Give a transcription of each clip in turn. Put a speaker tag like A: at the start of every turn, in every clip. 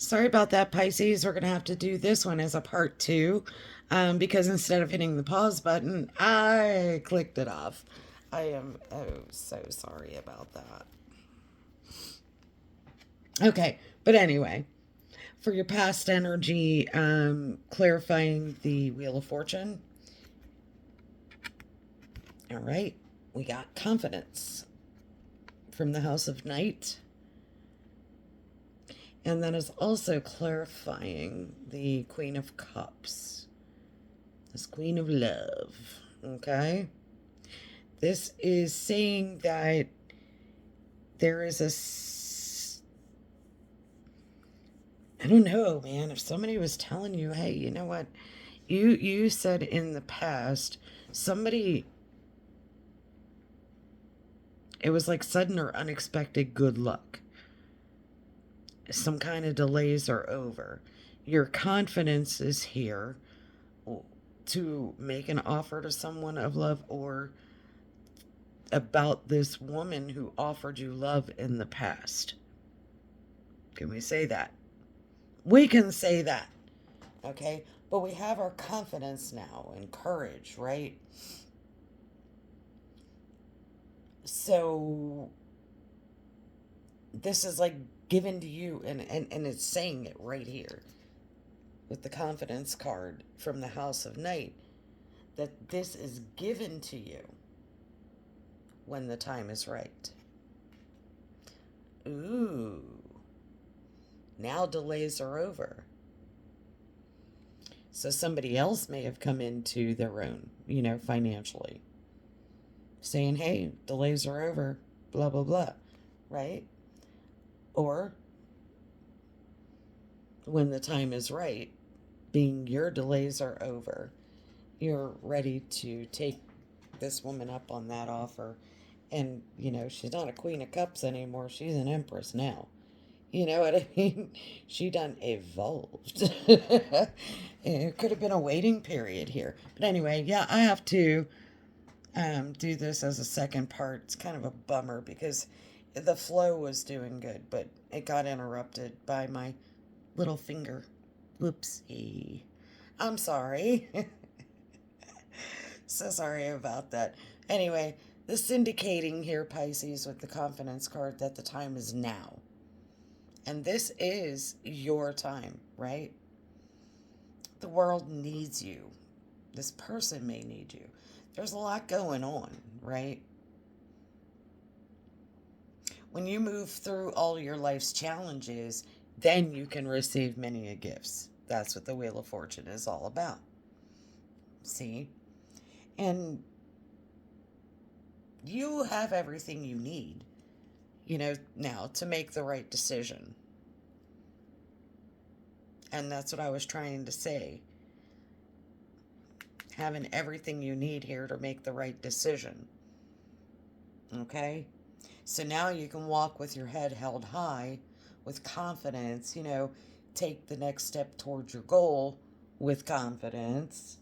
A: Sorry about that, Pisces. We're going to have to do this one as a part two because instead of hitting the pause button, I clicked it off. I am so sorry about that. Okay, but anyway, for your past energy, clarifying the Wheel of Fortune. All right, we got confidence from the House of Night. And that is also clarifying the Queen of Cups. This Queen of Love. Okay? This is saying that there is I don't know, man. If somebody was telling you, hey, you know what? You said in the past, somebody, it was like sudden or unexpected good luck. Some kind of delays are over. Your confidence is here to make an offer to someone of love, or about this woman who offered you love in the past. Can we say that? We can say that. Okay? But we have our confidence now and courage, right? So this is like given to you, and it's saying it right here with the confidence card from the House of Night, that this is given to you when the time is right. Ooh, now delays are over. So somebody else may have come into their own, financially, saying, hey, delays are over, blah, blah, blah, right? Or when the time is right, being your delays are over, you're ready to take this woman up on that offer. And, she's not a Queen of Cups anymore. She's an Empress now. You know what I mean? She done evolved. It could have been a waiting period here. But anyway, yeah, I have to do this as a second part. It's kind of a bummer because the flow was doing good, but it got interrupted by my little finger. Whoopsie. I'm sorry. So sorry about that. Anyway, this indicating here, Pisces, with the confidence card, that the time is now. And this is your time, right? The world needs you. This person may need you. There's a lot going on, right? When you move through all your life's challenges, then you can receive many gifts. That's what the Wheel of Fortune is all about. See? And you have everything you need, now to make the right decision. And that's what I was trying to say. Having everything you need here to make the right decision. Okay? So now you can walk with your head held high, with confidence, take the next step towards your goal with confidence.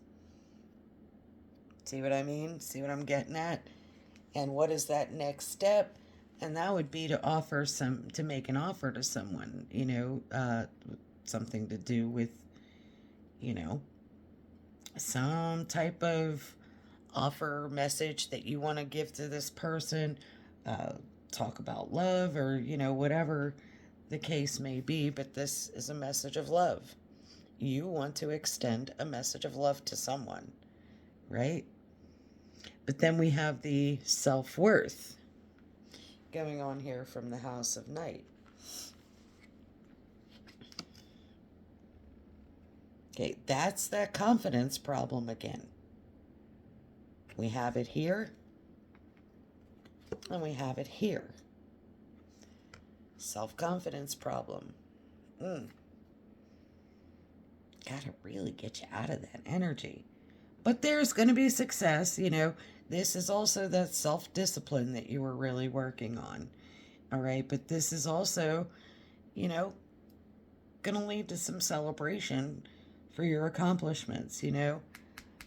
A: See what I mean? See what I'm getting at? And what is that next step? And that would be to make an offer to someone, something to do with, you know, some type of offer message that you want to give to this person. Uh, Talk about love, or, whatever the case may be. But this is a message of love. You want to extend a message of love to someone, right? But then we have the self-worth going on here from the House of Night. Okay, that's that confidence problem again. We have it here, and we have it here. Self-confidence problem. Gotta really get you out of that energy. But there's going to be success, This is also that self-discipline that you were really working on. All right, but this is also, you know, going to lead to some celebration for your accomplishments,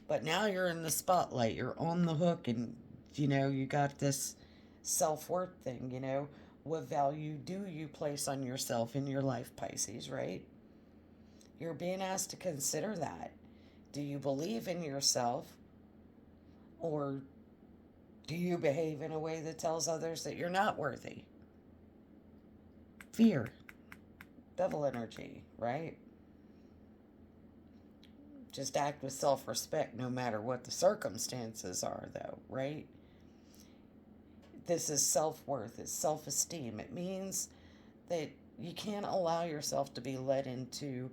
A: But now you're in the spotlight, you're on the hook, and, you got this self worth thing, What value do you place on yourself in your life, Pisces, right? You're being asked to consider that. Do you believe in yourself, or do you behave in a way that tells others that you're not worthy? Fear, devil energy, right? Just act with self respect no matter what the circumstances are, though, right? This is self worth, it's self esteem. It means that you can't allow yourself to be led into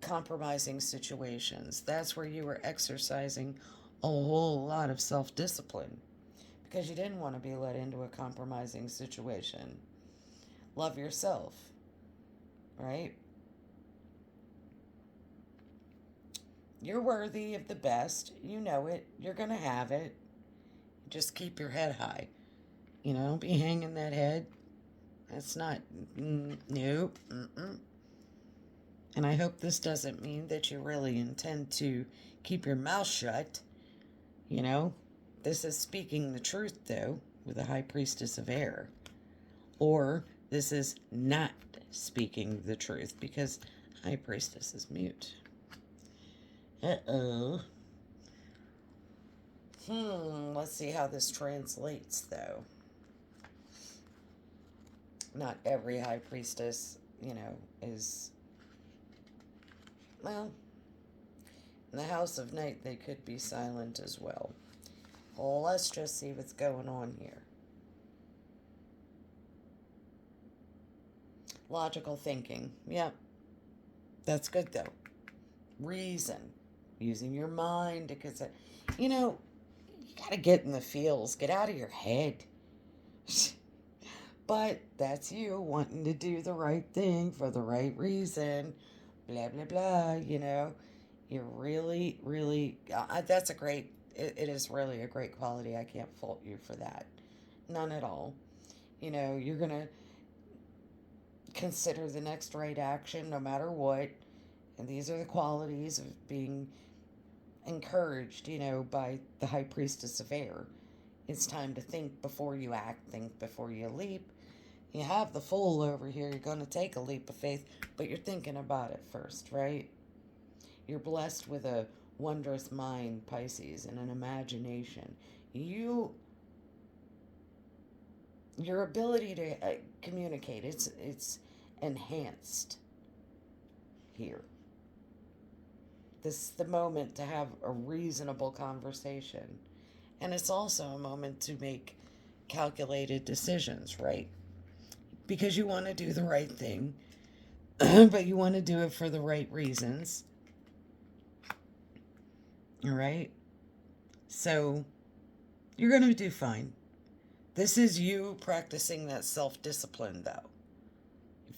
A: compromising situations. That's where you were exercising a whole lot of self discipline because you didn't want to be led into a compromising situation. Love yourself, right? You're worthy of the best. You know it. You're going to have it. Just keep your head high. Don't be hanging that head. That's not, nope. Mm-mm. And I hope this doesn't mean that you really intend to keep your mouth shut. You know, this is speaking the truth, though, with the High Priestess of Air. Or this is not speaking the truth because High Priestess is mute. Uh-oh. Let's see how this translates, though. Not every High Priestess, is... Well, in the House of Night, they could be silent as well. Well, let's just see what's going on here. Logical thinking. Yep. That's good, though. Reason. Using your mind. Because, you got to get in the feels. Get out of your head. But that's you wanting to do the right thing for the right reason. Blah, blah, blah, You're really, really... that's a great... It is really a great quality. I can't fault you for that. None at all. You're going to consider the next right action no matter what. And these are the qualities of being encouraged, by the High Priestess of Air. It's time to think before you act, think before you leap. You have the Fool over here. You're going to take a leap of faith, but you're thinking about it first, right? You're blessed with a wondrous mind, Pisces, and an imagination. Your ability to communicate, it's enhanced here. This is the moment to have a reasonable conversation. And it's also a moment to make calculated decisions, right? Because you want to do the right thing, but you want to do it for the right reasons. All right? So, you're going to do fine. This is you practicing that self-discipline, though.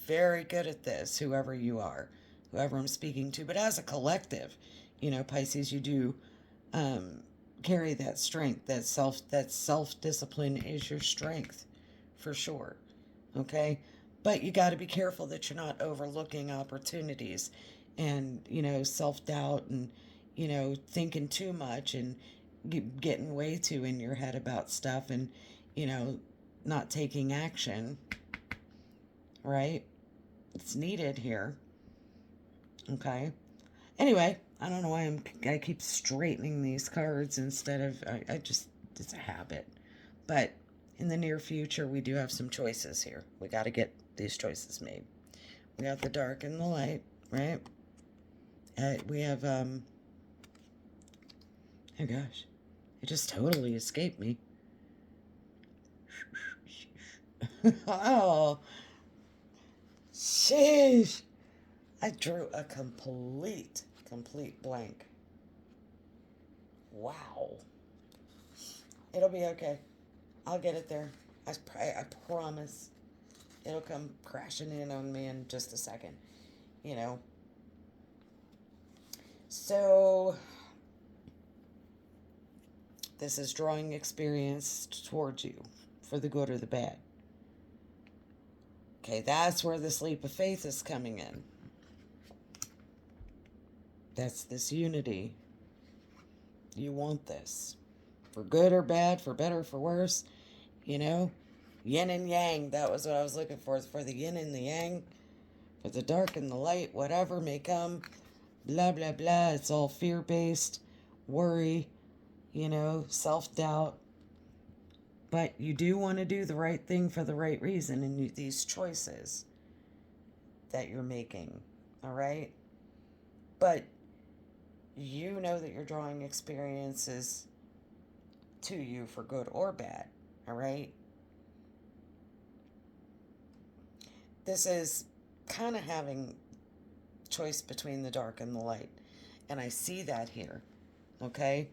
A: Very good at this, whoever you are, whoever I'm speaking to. But as a collective, Pisces, you do carry that strength. That self-discipline is your strength, for sure. Okay? But you got to be careful that you're not overlooking opportunities and, self-doubt and, thinking too much and getting way too in your head about stuff and, not taking action. Right? It's needed here. Okay? Anyway, I don't know why I keep straightening these cards instead of, I just, it's a habit. But in the near future, we do have some choices here. We got to get these choices made. We got the dark and the light, right? We have, oh gosh, it just totally escaped me. Oh, sheesh. I drew a complete blank. Wow. It'll be okay. I'll get it there. I promise. It'll come crashing in on me in just a second. So, this is drawing experience towards you for the good or the bad. Okay, that's where this leap of faith is coming in. That's this unity. You want this. For good or bad, for better or for worse, Yin and yang, that was what I was looking for the yin and the yang, for the dark and the light, whatever may come, blah, blah, blah. It's all fear based, worry, self doubt. But you do want to do the right thing for the right reason in these choices that you're making, all right? But you know that you're drawing experiences to you for good or bad, all right? This is kind of having choice between the dark and the light. And I see that here, okay?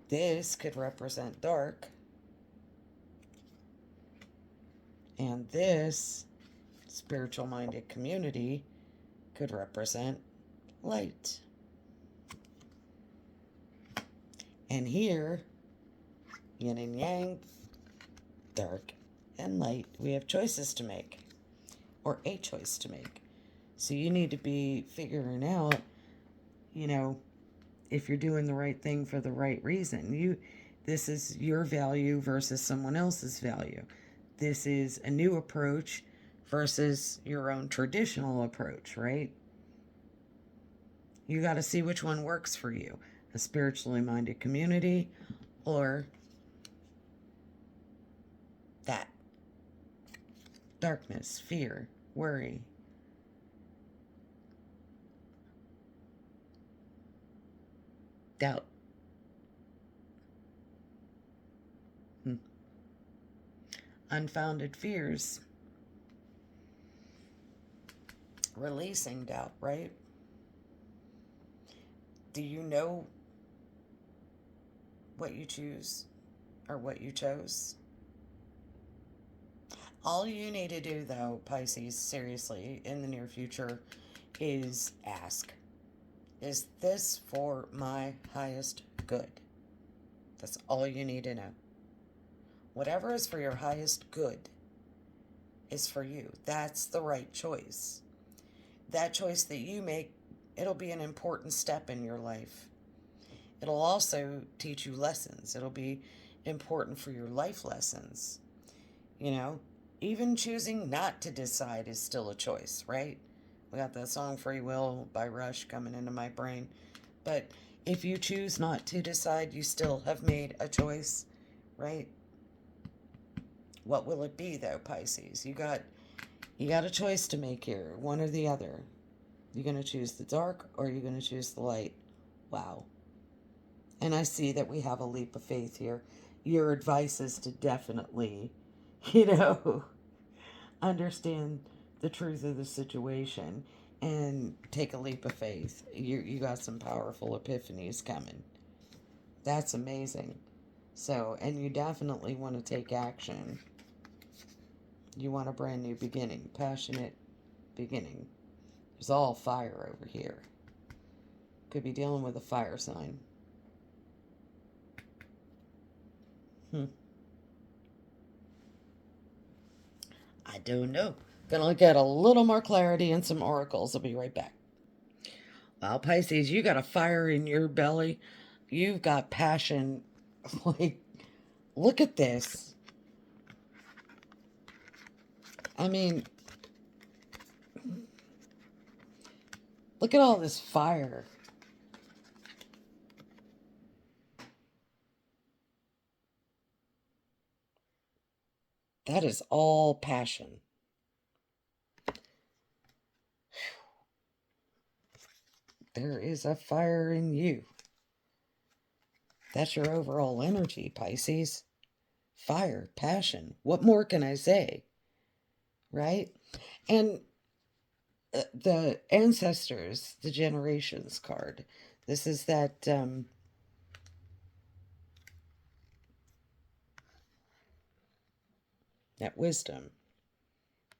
A: This could represent dark, and this spiritual minded community could represent light. And here, yin and yang, dark and light, we have choices to make, or a choice to make. So you need to be figuring out, if you're doing the right thing for the right reason. This is your value versus someone else's value. This is a new approach versus your own traditional approach, right? You got to see which one works for you. A spiritually minded community or that darkness, fear, worry. Doubt. Unfounded fears. Releasing doubt, right? Do you know what you choose or what you chose? All you need to do, though, Pisces, seriously, in the near future, is ask, is this for my highest good? That's all you need to know. Whatever is for your highest good is for you. That's the right choice. That choice that you make, it'll be an important step in your life. It'll also teach you lessons. It'll be important for your life lessons. Even choosing not to decide is still a choice, right? We got that song Free Will by Rush coming into my brain. But if you choose not to decide, you still have made a choice, right? What will it be, though, Pisces? You got a choice to make here, one or the other. You're going to choose the dark or you're going to choose the light. Wow. And I see that we have a leap of faith here. Your advice is to definitely, understand the truth of the situation and take a leap of faith. You got some powerful epiphanies coming. That's amazing. So, and you definitely want to take action. You want a brand new beginning, passionate beginning. There's all fire over here. Could be dealing with a fire sign. I don't know. Gonna get a little more clarity and some oracles. I'll be right back. Well, Pisces, you got a fire in your belly. You've got passion. Like, look at this. I mean, look at all this fire. That is all passion. There is a fire in you. That's your overall energy, Pisces. Fire, passion. What more can I say? Right? And the ancestors, the generations card. This is that wisdom,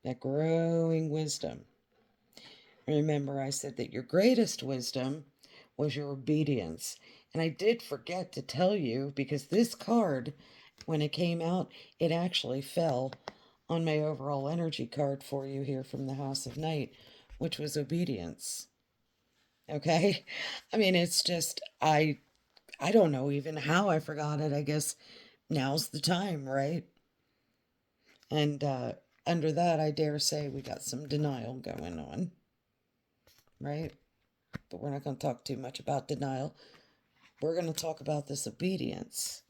A: that growing wisdom. Remember, I said that your greatest wisdom was your obedience. And I did forget to tell you because this card, when it came out, it actually fell on my overall energy card for you here from the House of Night, which was obedience. Okay? I mean, it's just, I don't know even how I forgot it. I guess now's the time, right? And under that, I dare say we got some denial going on, right? But we're not going to talk too much about denial. We're going to talk about this obedience.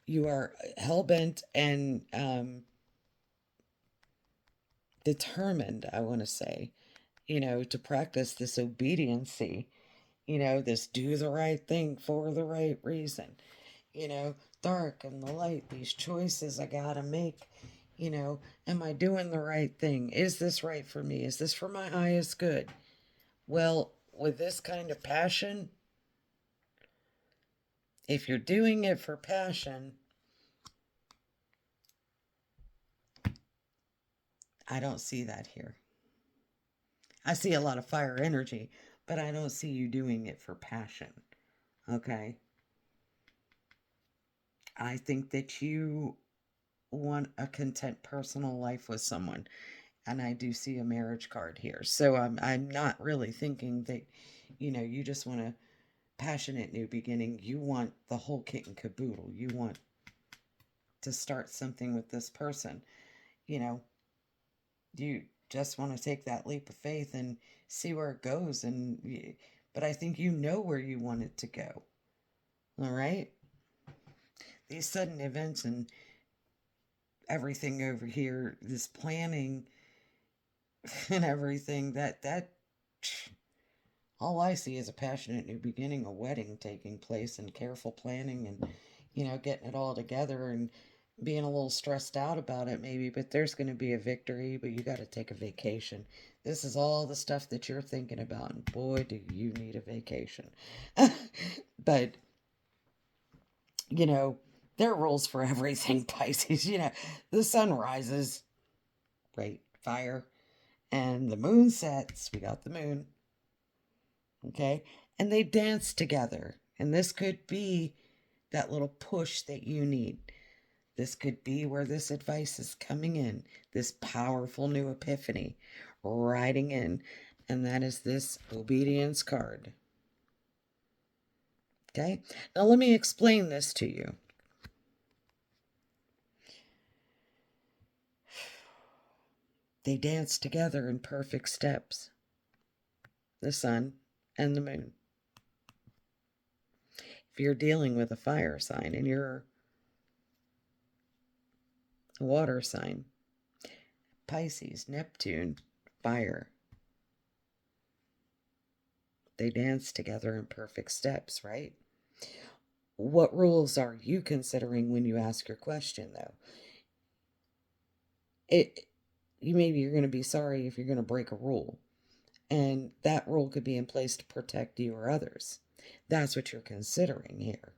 A: You are hell bent and determined, I want to say, to practice this obediency, this do the right thing for the right reason, dark and the light, these choices I gotta make, am I doing the right thing? Is this right for me? Is this for my highest good? Well, with this kind of passion, if you're doing it for passion, I don't see that here. I see a lot of fire energy, but I don't see you doing it for passion. Okay? I think that you want a content personal life with someone, and I do see a marriage card here. So I'm not really thinking that you just want a passionate new beginning. You want the whole kit and caboodle. You want to start something with this person. You know, you just want to take that leap of faith and see where it goes, but I think you know where you want it to go. All right? These sudden events and everything over here, this planning and everything, that all I see is a passionate new beginning, a wedding taking place, and careful planning, and getting it all together, and being a little stressed out about it maybe, but there's going to be a victory. But you got to take a vacation. This is all the stuff that you're thinking about, and boy, do you need a vacation. But there are rules for everything, Pisces. The sun rises, right? Fire. And the moon sets. We got the moon. Okay? And they dance together. And this could be that little push that you need. This could be where this advice is coming in. This powerful new epiphany riding in. And that is this obedience card. Okay? Now let me explain this to you. They dance together in perfect steps. The sun and the moon. If you're dealing with a fire sign and you're a water sign, Pisces, Neptune, fire. They dance together in perfect steps, right? What rules are you considering when you ask your question, though? You're going to be sorry if you're going to break a rule, and that rule could be in place to protect you or others. That's what you're considering here.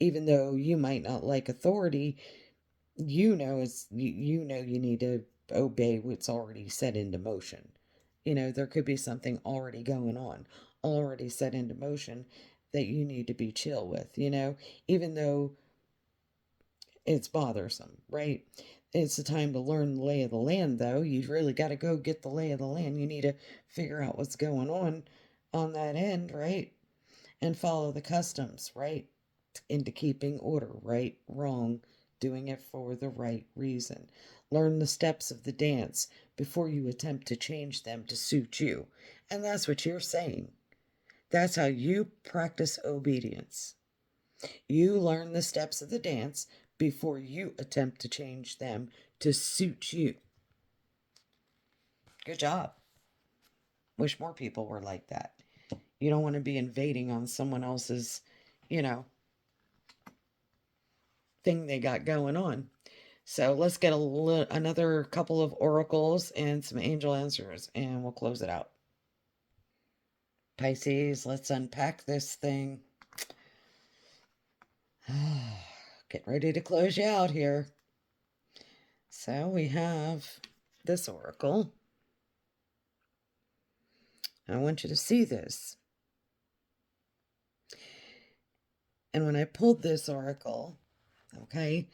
A: Even though you might not like authority, you know you need to obey what's already set into motion. There could be something already going on, already set into motion, that you need to be chill with, even though it's bothersome, right? It's the time to learn the lay of the land, though. You really got to go get the lay of the land. You need to figure out what's going on that end, right? And follow the customs, right? Into keeping order, right, wrong, doing it for the right reason. Learn the steps of the dance before you attempt to change them to suit you. And that's what you're saying. That's how you practice obedience. You learn the steps of the dance before you attempt to change them to suit you. Good job. Wish more people were like that. You don't want to be invading on someone else's, thing they got going on. So let's get another couple of oracles and some angel answers, and we'll close it out. Pisces, let's unpack this thing. Get ready to close you out here. So we have this oracle. I want you to see this. And when I pulled this oracle, okay,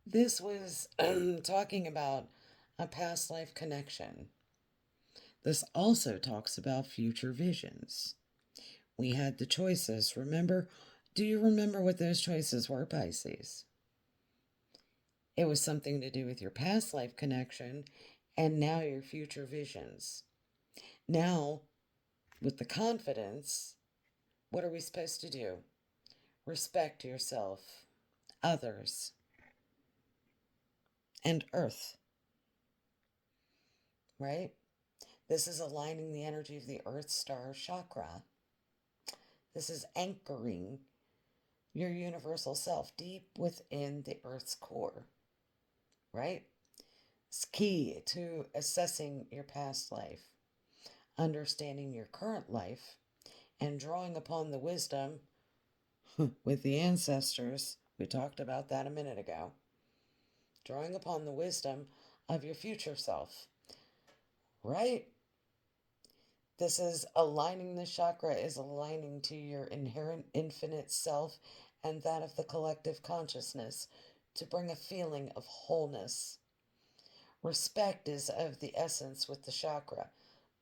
A: this was talking about a past life connection. This also talks about future visions. We had the choices, remember? Do you remember what those choices were, Pisces? It was something to do with your past life connection and now your future visions. Now, with the confidence, what are we supposed to do? Respect yourself, others, and Earth, right? This is aligning the energy of the Earth Star chakra. This is anchoring your universal self deep within the Earth's core, right? It's key to assessing your past life, understanding your current life, and drawing upon the wisdom with the ancestors. We talked about that a minute ago. Drawing upon the wisdom of your future self, right? This is aligning, the chakra is aligning to your inherent infinite self and that of the collective consciousness to bring a feeling of wholeness. Respect is of the essence with the chakra,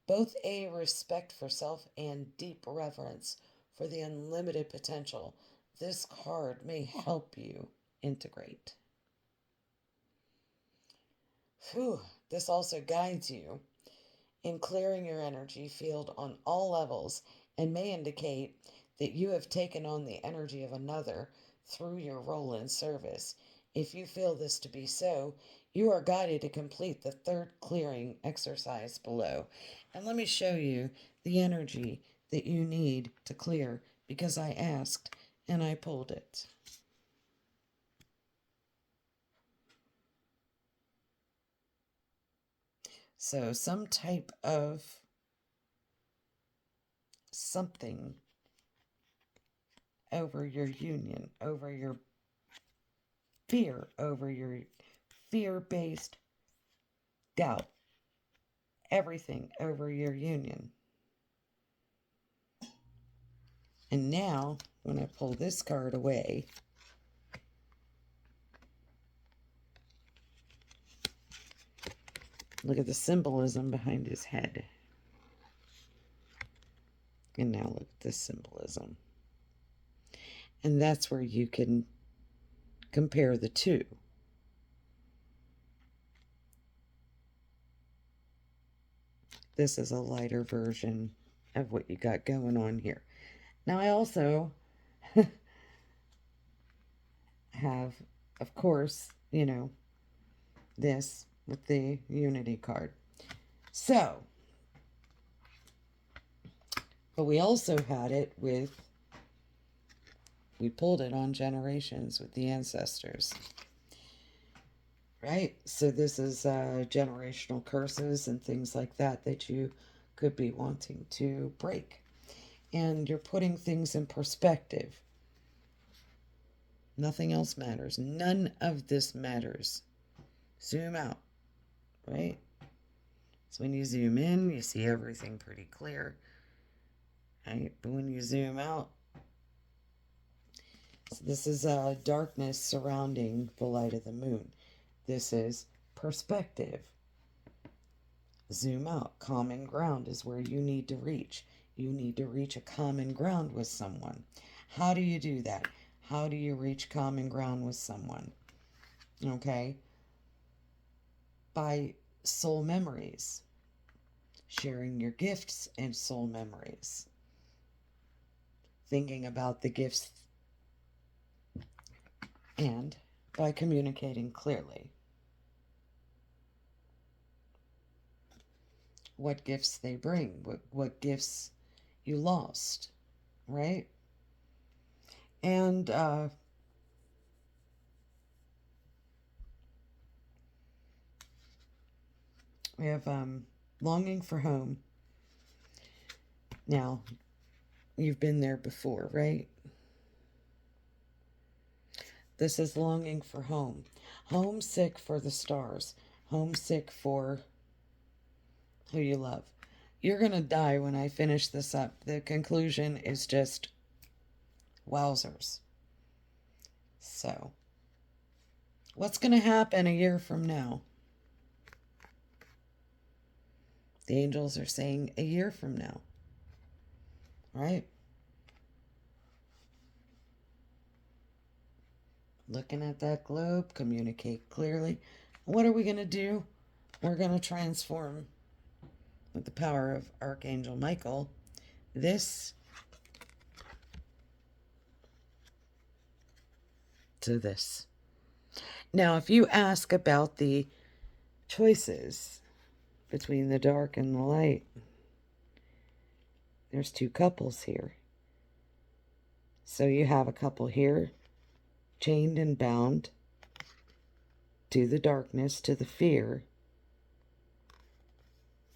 A: both a respect for self and deep reverence for the unlimited potential this card may help you integrate. Whew, this also guides you in clearing your energy field on all levels and may indicate that you have taken on the energy of another through your role in service. If you feel this to be so, you are guided to complete the third clearing exercise below. And let me show you the energy that you need to clear because I asked and I pulled it. So some type of something over your union, over your fear, over your fear-based doubt, everything over your union. And now, when I pull this card away, look at the symbolism behind his head. And now look at this symbolism. And that's where you can compare the two. This is a lighter version of what you got going on here. Now I also have, of course, this with the Unity card. So, but we also had it with, we pulled it on generations with the ancestors. Right? So this is generational curses and things like that that you could be wanting to break. And you're putting things in perspective. Nothing else matters. None of this matters. Zoom out, right? So when you zoom in, you see everything pretty clear. Right? But when you zoom out, so this is darkness surrounding the light of the moon. This is perspective. Zoom out. Common ground is where you need to reach. You need to reach a common ground with someone. How do you do that? How do you reach common ground with someone? Okay? By soul memories. Sharing your gifts and soul memories. Thinking about the gifts. And by communicating clearly. What gifts they bring. What gifts you lost. Right? And we have longing for home. Now, you've been there before, right? This is longing for home. Homesick for the stars. Homesick for who you love. You're going to die when I finish this up. The conclusion is just wowzers. So, what's going to happen a year from now? The angels are saying a year from now. Right? Looking at that globe, communicate clearly. What are we going to do? We're going to transform with the power of Archangel Michael this to this. Now, if you ask about the choices between the dark and the light, there's two couples here. So you have a couple here, chained and bound to the darkness, to the fear.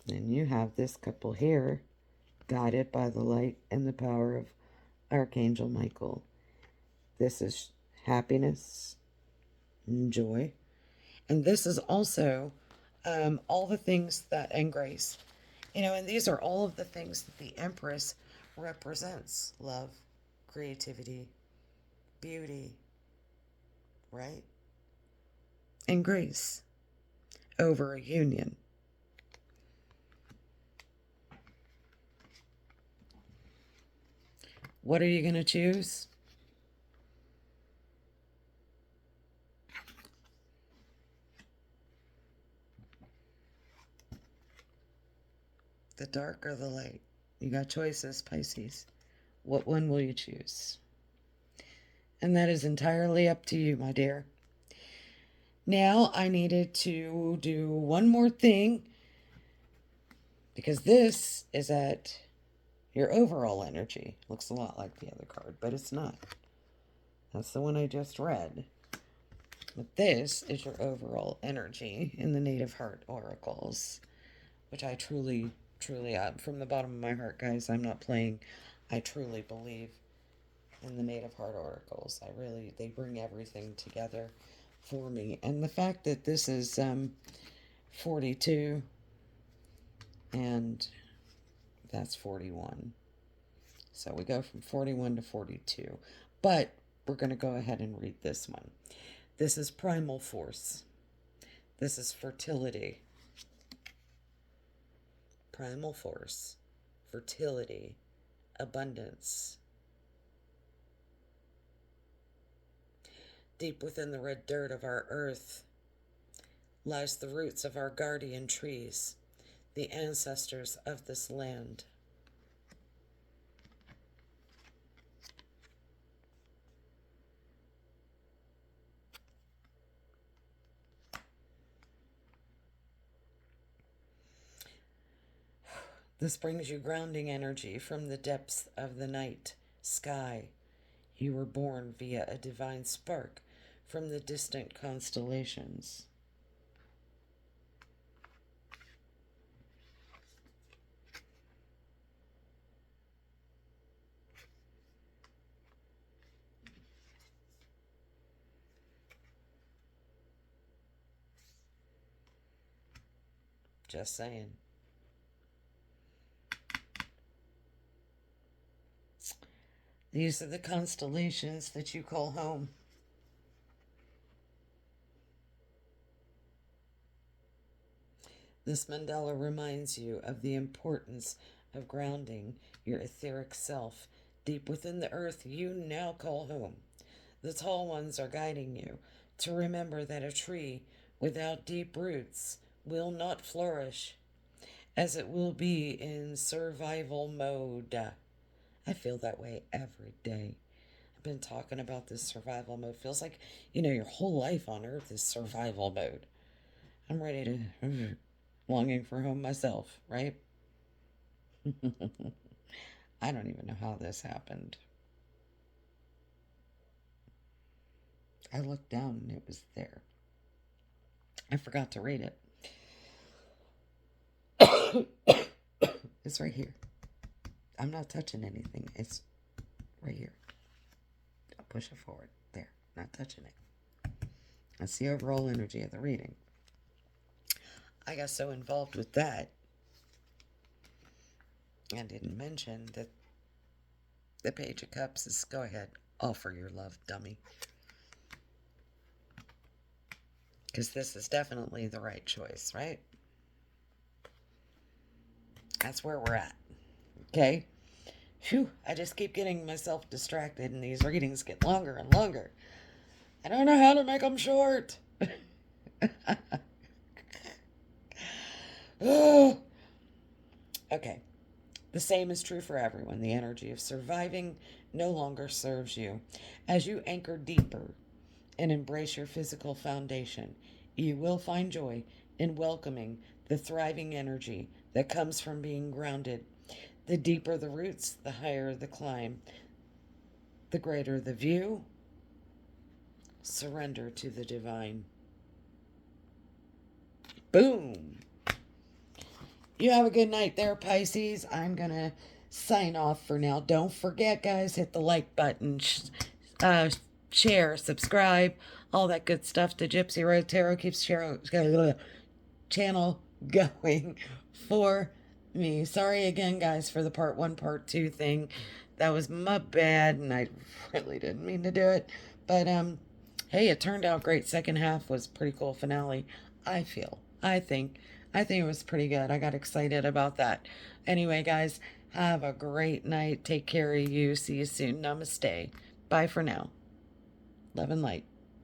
A: And you have this couple here, guided by the light and the power of Archangel Michael. This is happiness and joy. And this is also all the things that, and grace. You know, and these are all of the things that the Empress represents. Love, creativity, beauty, right? And grace over a union. What are you going to choose? The dark or the light? You got choices, Pisces. What one will you choose? And that is entirely up to you, my dear. Now I needed to do one more thing, because this is at your overall energy. Looks a lot like the other card, but it's not. That's the one I just read. But this is your overall energy in the Native Heart Oracles, which I truly, from the bottom of my heart, guys, I'm not playing. I truly believe in the Native Heart Oracles. They bring everything together for me. And the fact that this is 42 and that's 41. So we go from 41 to 42. But we're going to go ahead and read this one. This is primal force. This is fertility. Primal force, fertility, abundance. Deep within the red dirt of our earth lies the roots of our guardian trees, the ancestors of this land. This brings you grounding energy from the depths of the night sky. You were born via a divine spark from the distant constellations. Just saying. These are the constellations that you call home. This mandala reminds you of the importance of grounding your etheric self deep within the earth you now call home. The tall ones are guiding you to remember that a tree without deep roots will not flourish, as it will be in survival mode. I feel that way every day. I've been talking about this survival mode. Feels like, your whole life on earth is survival mode. I'm ready to, longing for home myself, right? I don't even know how this happened. I looked down and it was there. I forgot to read it. It's right here. I'm not touching anything. It's right here. I'll push it forward. There. Not touching it. That's the overall energy of the reading. I got so involved with that, I didn't mention that the Page of Cups is, go ahead, offer your love, dummy. Because this is definitely the right choice, right? That's where we're at. Okay? Phew, I just keep getting myself distracted and these readings get longer and longer. I don't know how to make them short. Oh, okay. The same is true for everyone. The energy of surviving no longer serves you. As you anchor deeper and embrace your physical foundation, you will find joy in welcoming the thriving energy that comes from being grounded. The deeper the roots, the higher the climb, the greater the view. Surrender to the divine. Boom. You have a good night there, Pisces. I'm going to sign off for now. Don't forget, guys, hit the like button, share, subscribe, all that good stuff. The Gypsy Road Tarot keeps channel going for me. Sorry again, guys, for the part 1, part 2 thing. That was my bad, and I really didn't mean to do it. But, hey, it turned out great. Second half was pretty cool finale, I feel. I think it was pretty good. I got excited about that. Anyway, guys, have a great night. Take care of you. See you soon. Namaste. Bye for now. Love and light.